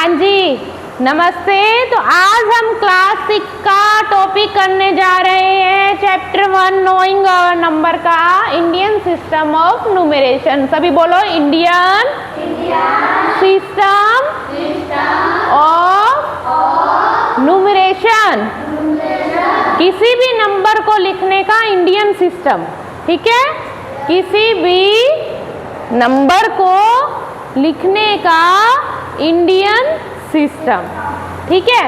हाँ जी, नमस्ते। तो आज हम क्लास 6 का टॉपिक करने जा रहे हैं, चैप्टर 1 नोइंग नंबर का, इंडियन सिस्टम ऑफ न्यूमरेशन। सभी बोलो, इंडियन सिस्टम ऑफ न्यूमरेशन। किसी भी नंबर को लिखने का इंडियन सिस्टम, ठीक है, किसी भी नंबर को लिखने का इंडियन सिस्टम, ठीक है।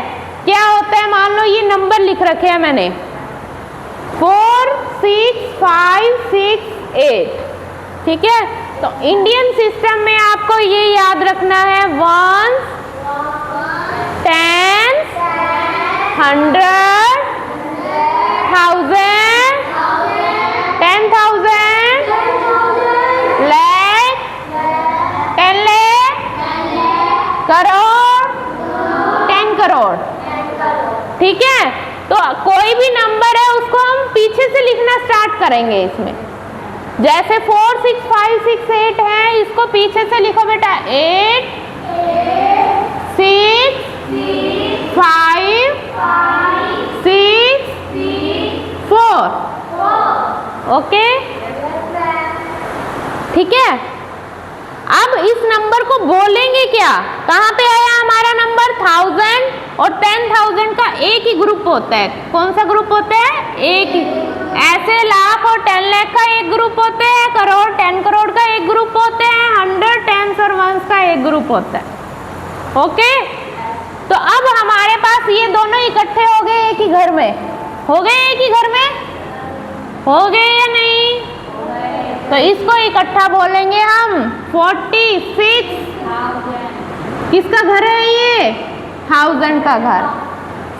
क्या होता है, मान लो ये नंबर लिख रखे हैं मैंने 4 6 5 6 8, ठीक है। तो इंडियन सिस्टम में आपको ये याद रखना है 1 10 100 1000 10,000 lakh 10 lakh करोड़ 10 करोड़, ठीक है। तो कोई भी नंबर है उसको हम पीछे से लिखना स्टार्ट करेंगे। इसमें जैसे 4 6 5 6 8 है, इसको पीछे से लिखो बेटा 8 6 5 6 4, ओके, ठीक है। अब इस नंबर को बोलेंगे क्या, कहाँ पे आया हमारा नंबर 1000 और 10,000 का एक ही ग्रुप होता है। कौन सा ग्रुप होता है? एक ही। ऐसे लाख और 10 लाख का एक ग्रुप होता है, करोड़ 10 करोड़ का एक ग्रुप होते हैं, 100 10 और 1 का एक ग्रुप होता है, ओके। तो अब हमारे पास ये दोनों इकट्ठे हो गए एक ही घर में, हो गए एक ही घर में, हो गए या नहीं? तो इसको इकट्ठा बोलेंगे हम 46। किसका घर है ये? 1000 का घर।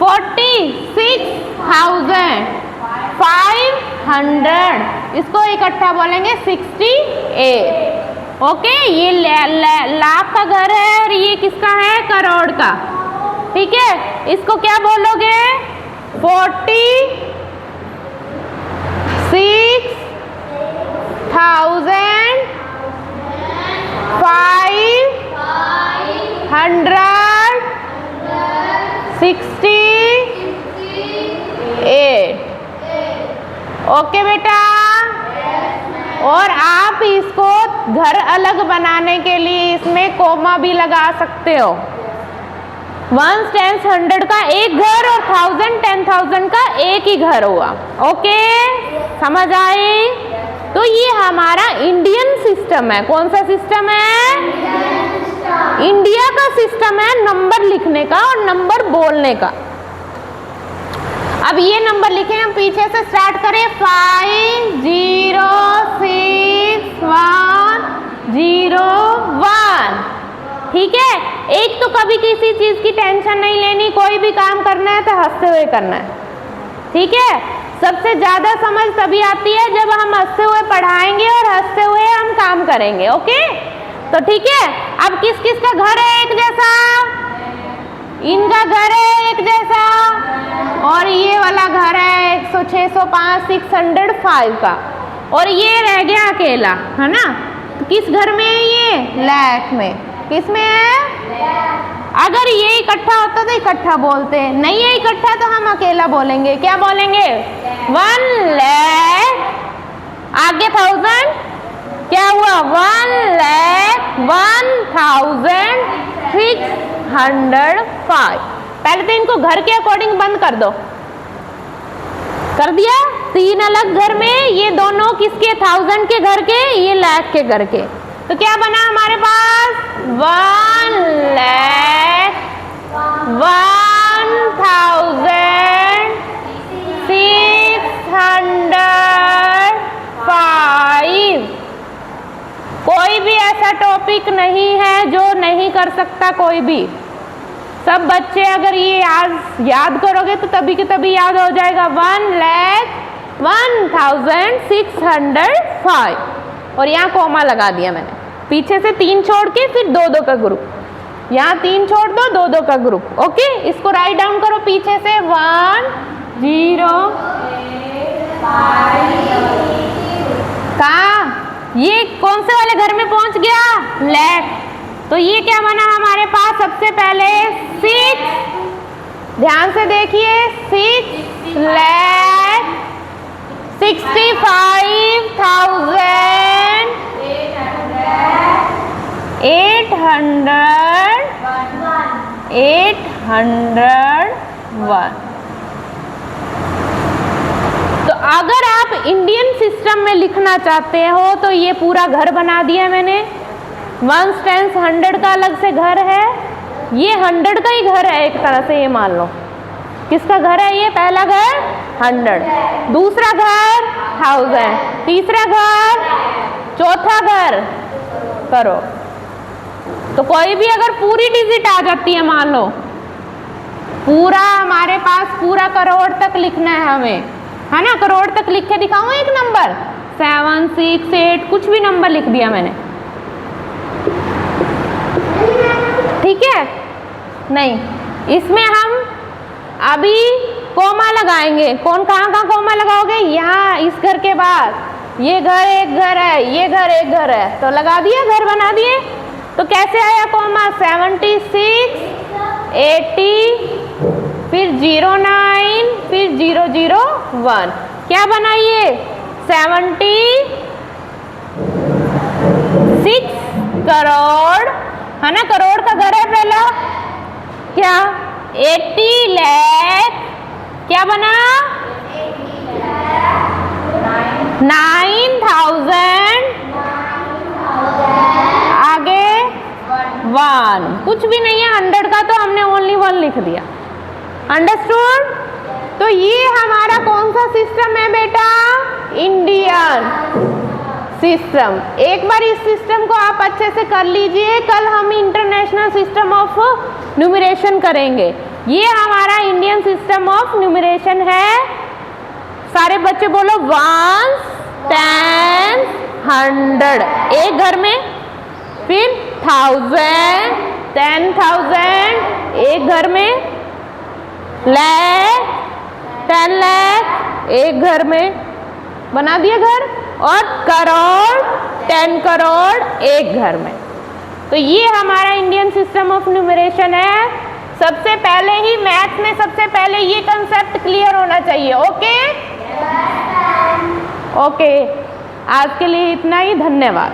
46,000 500, इसको इकट्ठा बोलेंगे 68, ओके। ये लाख का घर है और ये किसका है? करोड़ का, ठीक है। इसको क्या बोलोगे? 46,560 68, ओके बेटा। और आप इसको घर अलग बनाने के लिए इसमें कोमा भी लगा सकते हो। 1 10 100 का एक घर और 1000 10,000 का एक ही घर हुआ, ओके, समझ आई? तो ये हमारा इंडियन सिस्टम है। कौन सा सिस्टम है? इंडिया का सिस्टम है नंबर लिखने का और नंबर बोलने का। अब ये नंबर लिखे हम पीछे से स्टार्ट करें 5 0 6 1 0 1, ठीक है। एक तो कभी किसी चीज की टेंशन नहीं लेनी, कोई भी काम करना है तो हंसते हुए करना है, ठीक है। सबसे ज्यादा समझ तभी आती है जब हम हंसते हुए पढ़ाएंगे और हंसते हुए हम काम करेंगे, ओके। तो ठीक है, अब किस किस का घर है एक जैसा? इनका घर है एक जैसा और ये वाला घर है 100 605 605 का, और ये रह गया अकेला, है ना। तो किस घर में है ये? लाख में। किस में है? अगर ये इकट्ठा होता तो इकट्ठा बोलते, नहीं है इकट्ठा तो हम अकेला बोलेंगे। क्या बोलेंगे? 1 लाख, आगे 1000, क्या हुआ? 1,01,605। पहले तो इनको घर के अकॉर्डिंग बंद कर दो। कर दिया? 3 अलग घर में, ये दोनों किसके? 1000 के घर के, ये लाख के घर के। तो क्या बना हमारे पास? 1,01,605। कोई भी ऐसा टॉपिक नहीं है जो नहीं कर सकता कोई भी। सब बच्चे अगर ये आज याद करोगे तो तभी के तभी याद हो जाएगा। 1,01,605 और यहाँ कोमा लगा दिया मैंने, पीछे से 3 छोड़ के फिर 2 का ग्रुप, यहाँ 3 छोड़ दो 2 का ग्रुप, ओके। इसको राइट डाउन करो पीछे से 1 0 कहाँ? ये कौन से वाले घर में पहुंच गया? लेफ्ट। तो ये क्या बना हमारे पास? सबसे पहले ध्यान से देखिए 6,65,801। तो अगर आप इंडियन सिस्टम में लिखना चाहते हो तो ये पूरा घर बना दिया मैंने। 1s 10s 100 का अलग से घर है, ये 100 का ही घर है एक तरह से, ये मान लो। किसका घर है ये? पहला घर 100, दूसरा घर 1000, तीसरा घर, चौथा घर करो। तो कोई भी अगर पूरी डिजिट आ जाती है, मान लो पूरा हमारे पास पूरा करोड़ तक लिखना है हमें, है ना। करोड़ तक लिख के दिखाऊं एक नंबर, 7 6 8 कुछ भी नंबर लिख दिया मैंने, ठीक है। नहीं, इसमें हम अभी कोमा लगाएंगे। कौन कहाँ कहाँ कोमा लगाओगे? यहाँ इस घर के बाद, ये घर एक घर है, ये घर एक घर है, तो लगा दिया, घर बना दिए। तो कैसे आया कोमा? 76 80 फिर 09 फिर 001, क्या बनाइए? 76 करोड़, है ना। करोड़ का घर है पहला, क्या? 80 लाख, क्या बना? 9,000, आगे 1, कुछ भी नहीं है 100 का, तो हमने ओनली 1 लिख दिया। अंडरस्टूड? तो ये हमारा कौन सा सिस्टम है बेटा? Indian system. एक बार इस सिस्टम को आप अच्छे से कर लीजिए, कल हम इंटरनेशनल सिस्टम ऑफ न्यूमरेशन करेंगे। ये हमारा इंडियन सिस्टम ऑफ न्यूमरेशन है। सारे बच्चे बोलो 1s 10s 100 एक घर में, फिर 1000 10,000 एक घर में, लाख 10 लाख एक घर में, बना दिया घर, और करोड़ 10 करोड़ एक घर में। तो ये हमारा इंडियन सिस्टम ऑफ न्यूमरेशन है। सबसे पहले ही मैथ में सबसे पहले ये कंसेप्ट क्लियर होना चाहिए। ओके ओके, आज के लिए इतना ही, धन्यवाद।